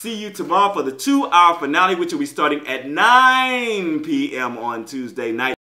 See you tomorrow for the 2-hour finale, which will be starting at 9 p.m. on Tuesday night.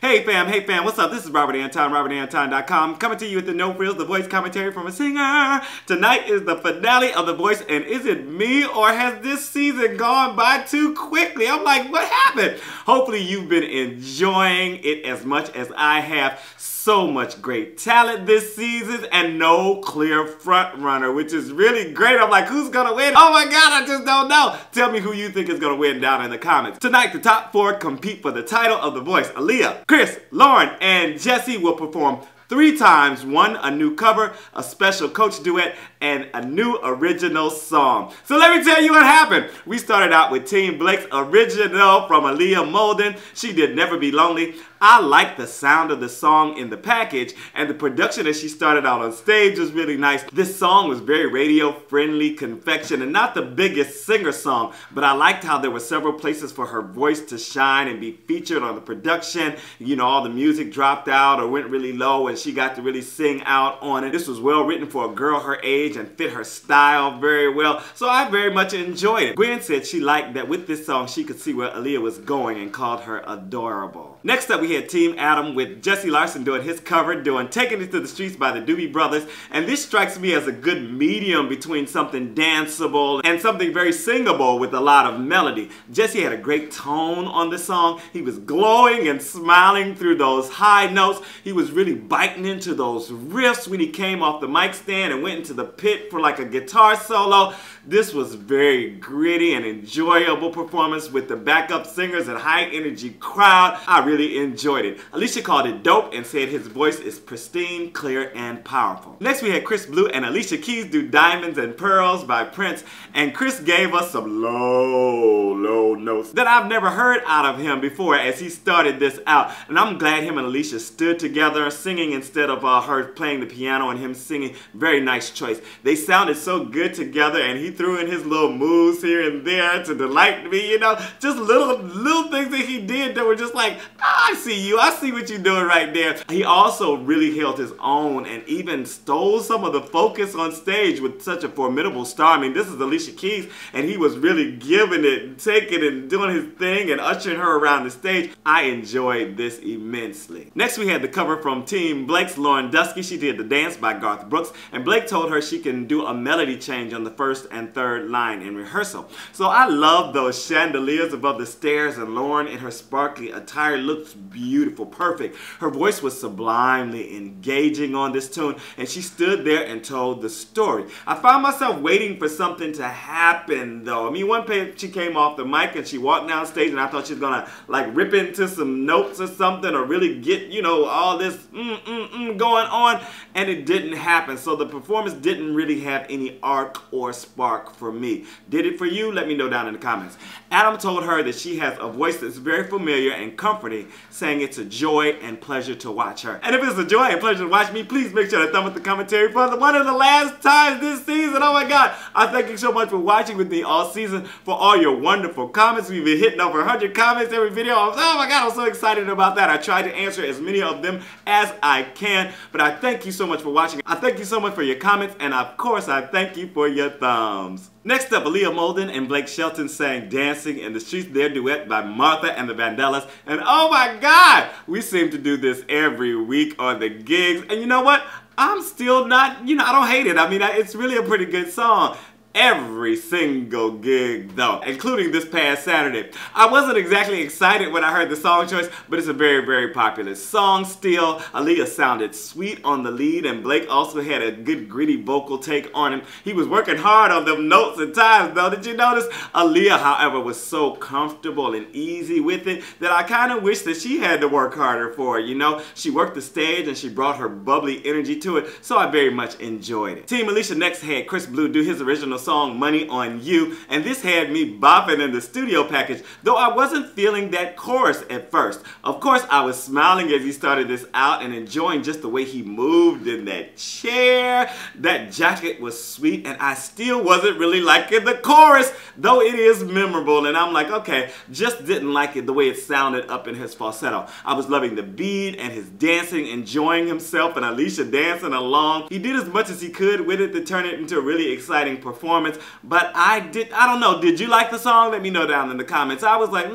Hey fam, what's up? This is Robert Anton, robertanton.com, coming to you with the No Frills, the voice commentary from a singer. Tonight is the finale of The Voice, and is it me, or has this season gone by too quickly? I'm like, what happened? Hopefully you've been enjoying it as much as I have. So much great talent this season and no clear front runner, which is really great. I'm like, who's gonna win? Oh my God, I just don't know. Tell me who you think is gonna win down in the comments. Tonight, the top 4 compete for the title of The Voice. Aaliyah, Chris, Lauren, and Jesse will perform 3 times, one a new cover, a special coach duet, and a new original song. So let me tell you what happened. We started out with Team Blake's original from Aaliyah Molden. She did Never Be Lonely. I liked the sound of the song in the package, and the production as she started out on stage was really nice. This song was very radio-friendly confection and not the biggest singer song, but I liked how there were several places for her voice to shine and be featured on the production. You know, all the music dropped out or went really low and she got to really sing out on it. This was well written for a girl her age and fit her style very well, so I very much enjoyed it. Gwen said she liked that with this song she could see where Aaliyah was going and called her adorable. Next up, we had Team Adam with Jesse Larson doing his cover, doing Taking It to the Streets by the Doobie Brothers, and this strikes me as a good medium between something danceable and something very singable with a lot of melody. Jesse had a great tone on the song. He was glowing and smiling through those high notes. He was really biting into those riffs when he came off the mic stand and went into the pit for like a guitar solo. This was very gritty and enjoyable performance with the backup singers and high energy crowd. I really enjoyed it. Alicia called it dope and said his voice is pristine, clear, and powerful. Next we had Chris Blue and Alicia Keys do Diamonds and Pearls by Prince, and Chris gave us some low notes that I've never heard out of him before as he started this out, and I'm glad him and Alicia stood together singing instead of her playing the piano and him singing. Very nice choice. They sounded so good together, and he threw in his little moves here and there to delight me, you know, just little things that he did that were just like, I see you, I see what you're doing right there. He also really held his own and even stole some of the focus on stage with such a formidable star. I mean, this is Alicia Keys, and he was really giving it, taking it, and doing his thing and ushering her around the stage. I enjoyed this immensely. Next we had the cover from Team Blake's Lauren Dusky. She did The Dance by Garth Brooks, and Blake told her she can do a melody change on the first and third line in rehearsal. So I love those chandeliers above the stairs, and Lauren in her sparkly attire looks beautiful, perfect. Her voice was sublimely engaging on this tune, and she stood there and told the story. I found myself waiting for something to happen though. I mean, one page she came off the mic and she walked down stage, and I thought she was gonna like rip into some notes or something or really get, you know, all this going on, and it didn't happen. So the performance didn't really have any arc or spark for me. Did it for you? Let me know down in the comments. Adam told her that she has a voice that's very familiar and comforting, saying it's a joy and pleasure to watch her. And if it's a joy and pleasure to watch me, please make sure to thumb up the commentary for one of the last times this season. Oh my God. I thank you so much for watching with me all season, for all your wonderful comments. We've been hitting over 100 comments every video. Oh my God, I'm so excited about that. I try to answer as many of them as I can, but I thank you so much for watching. I thank you so much for your comments, and of course I thank you for your thumbs. Next up, Aaliyah Molden and Blake Shelton sang Dancing in the Streets, their duet by Martha and the Vandellas. And oh my God, we seem to do this every week on the gigs. And you know what? I'm still not, you know, I don't hate it. I mean, it's really a pretty good song. Every single gig though, including this past Saturday. I wasn't exactly excited when I heard the song choice, but it's a very, very popular song still. Aaliyah sounded sweet on the lead, and Blake also had a good gritty vocal take on him. He was working hard on them notes at times though. Did you notice? Aaliyah, however, was so comfortable and easy with it that I kind of wish that she had to work harder for it, you know? She worked the stage and she brought her bubbly energy to it, so I very much enjoyed it. Team Alicia next had Chris Blue do his original song Money on You, and this had me bopping in the studio package, though I wasn't feeling that chorus at first. Of course, I was smiling as he started this out and enjoying just the way he moved in that chair. That jacket was sweet, and I still wasn't really liking the chorus, though it is memorable, and I'm like, okay, just didn't like it the way it sounded up in his falsetto. I was loving the beat and his dancing, enjoying himself, and Alicia dancing along. He did as much as he could with it to turn it into a really exciting performance. performance, but I don't know, did you like the song? Let me know down in the comments. I was like,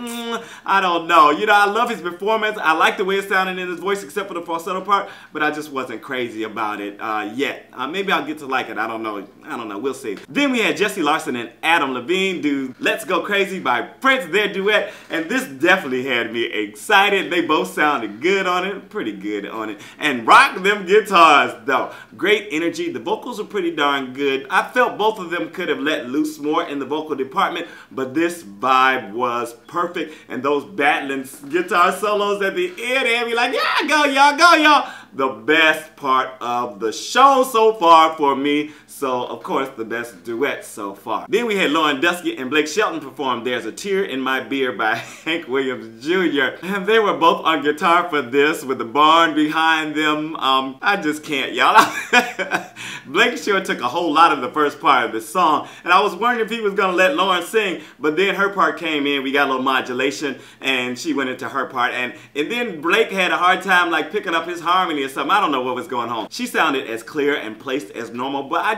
I don't know. You know, I love his performance. I like the way it sounded in his voice except for the falsetto part, but I just wasn't crazy about it yet. Maybe I'll get to like it. I don't know. We'll see. Then we had Jesse Larson and Adam Levine do Let's Go Crazy by Prince, their duet, and this definitely had me excited. They both sounded good on it, pretty good on it, and rock them guitars though. Great energy. The vocals are pretty darn good. I felt both of them could have let loose more in the vocal department, but this vibe was perfect, and those battling guitar solos at the end, they had me like, yeah, go y'all, go y'all. The best part of the show so far for me. So, of course, the best duet so far. Then we had Lauren Dusky and Blake Shelton perform There's a Tear in My Beer by Hank Williams Jr. And they were both on guitar for this with the barn behind them. I just can't, y'all. Blake sure took a whole lot of the first part of the song, and I was wondering if he was going to let Lauren sing, but then her part came in, we got a little modulation, and she went into her part, and then Blake had a hard time like picking up his harmony or something. I don't know what was going on. She sounded as clear and placed as normal, but I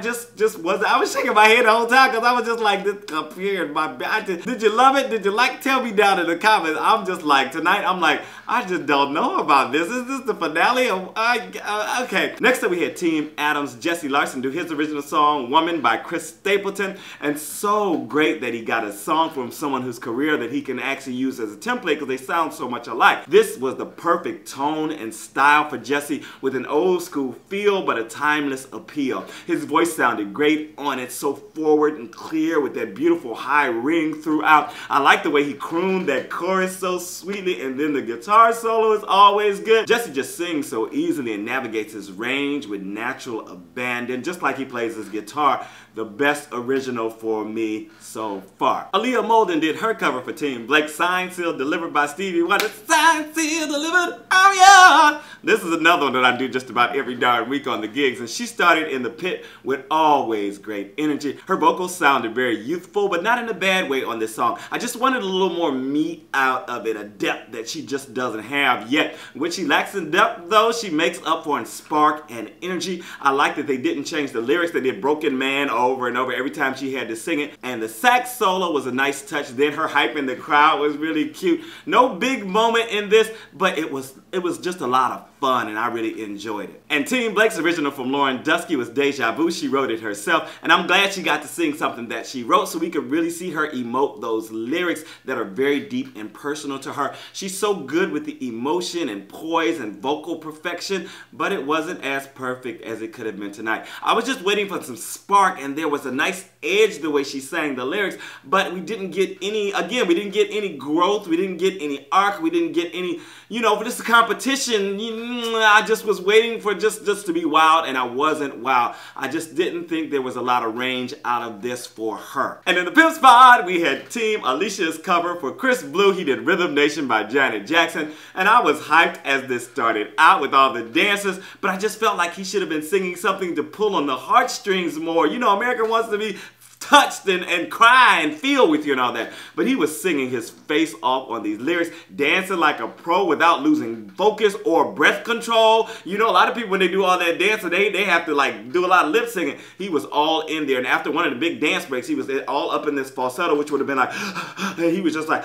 was shaking my head the whole time because I was just like, this up here in my bed. Did you love it? Did you like? Tell me down in the comments. I'm just like, tonight, I'm like, I just don't know about this. Is this the finale? Okay. Next up, we had Team Adams' Jesse Larson do his original song, Woman by Chris Stapleton. And so great that he got a song from someone whose career that he can actually use as a template because they sound so much alike. This was the perfect tone and style for Jesse with an old school feel but a timeless appeal. His voice sounded great on it, so forward and clear with that beautiful high ring throughout. I like the way he crooned that chorus so sweetly, and then the guitar solo is always good. Jesse just sings so easily and navigates his range with natural abandon, just like he plays his guitar. The best original for me so far. Aaliyah Molden did her cover for Team Blake, Signed, Sealed, Delivered by Stevie Wonder. Signed, Sealed, Delivered, oh yeah! This is another one that I do just about every darn week on the gigs, and she started in the pit with always great energy. Her vocals sounded very youthful, but not in a bad way on this song. I just wanted a little more meat out of it, a depth that she just doesn't have yet. What she lacks in depth, though, she makes up for in spark and energy. I like that they didn't change the lyrics. They did Broken Man over and over every time she had to sing it, and the sax solo was a nice touch. Then her hype in the crowd was really cute. No big moment in this, but it was just a lot of fun, and I really enjoyed it. And Team Blake's original from Lauren Dusky was Deja Vu. She wrote it herself, and I'm glad she got to sing something that she wrote so we could really see her emote those lyrics that are very deep and personal to her. She's so good with the emotion and poise and vocal perfection, but it wasn't as perfect as it could have been tonight. I was just waiting for some spark, and there was a nice edge the way she sang the lyrics, but we didn't get any, again, we didn't get any growth, we didn't get any arc, we didn't get any, you know, for this competition, I just was waiting for just to be wild, and I wasn't wild. I just didn't think there was a lot of range out of this for her. And in the pimp spot, we had Team Alicia's cover for Chris Blue. He did Rhythm Nation by Janet Jackson, and I was hyped as this started out with all the dancers, but I just felt like he should have been singing something to pull on the heartstrings more. You know, America wants to be touched and cry and feel with you and all that. But he was singing his face off on these lyrics, dancing like a pro without losing focus or breath control. You know, a lot of people, when they do all that dancing, they have to like do a lot of lip singing. He was all in there. And after one of the big dance breaks, he was all up in this falsetto, which would have been like, and he was just like,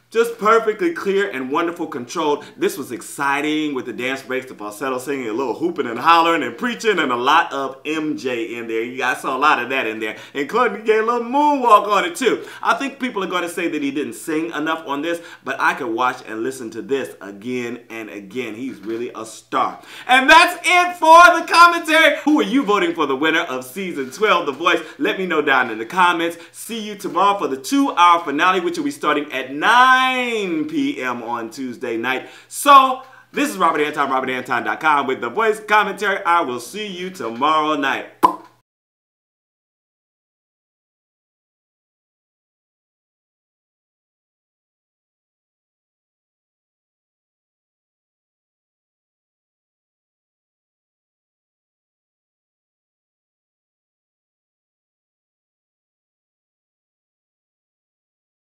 just perfectly clear and wonderful controlled. This was exciting with the dance breaks, the falsetto singing, a little hooping and hollering and preaching, and a lot of MJ in there. I saw a lot of that in there. Including he gave a little moonwalk on it too. I think people are going to say that he didn't sing enough on this, but I could watch and listen to this again and again. He's really a star. And that's it for the commentary. Who are you voting for the winner of Season 12, The Voice? Let me know down in the comments. See you tomorrow for the 2-hour finale, which will be starting at 9 p.m. on Tuesday night. So, this is Robert Anton, RobertAnton.com with The Voice commentary. I will see you tomorrow night.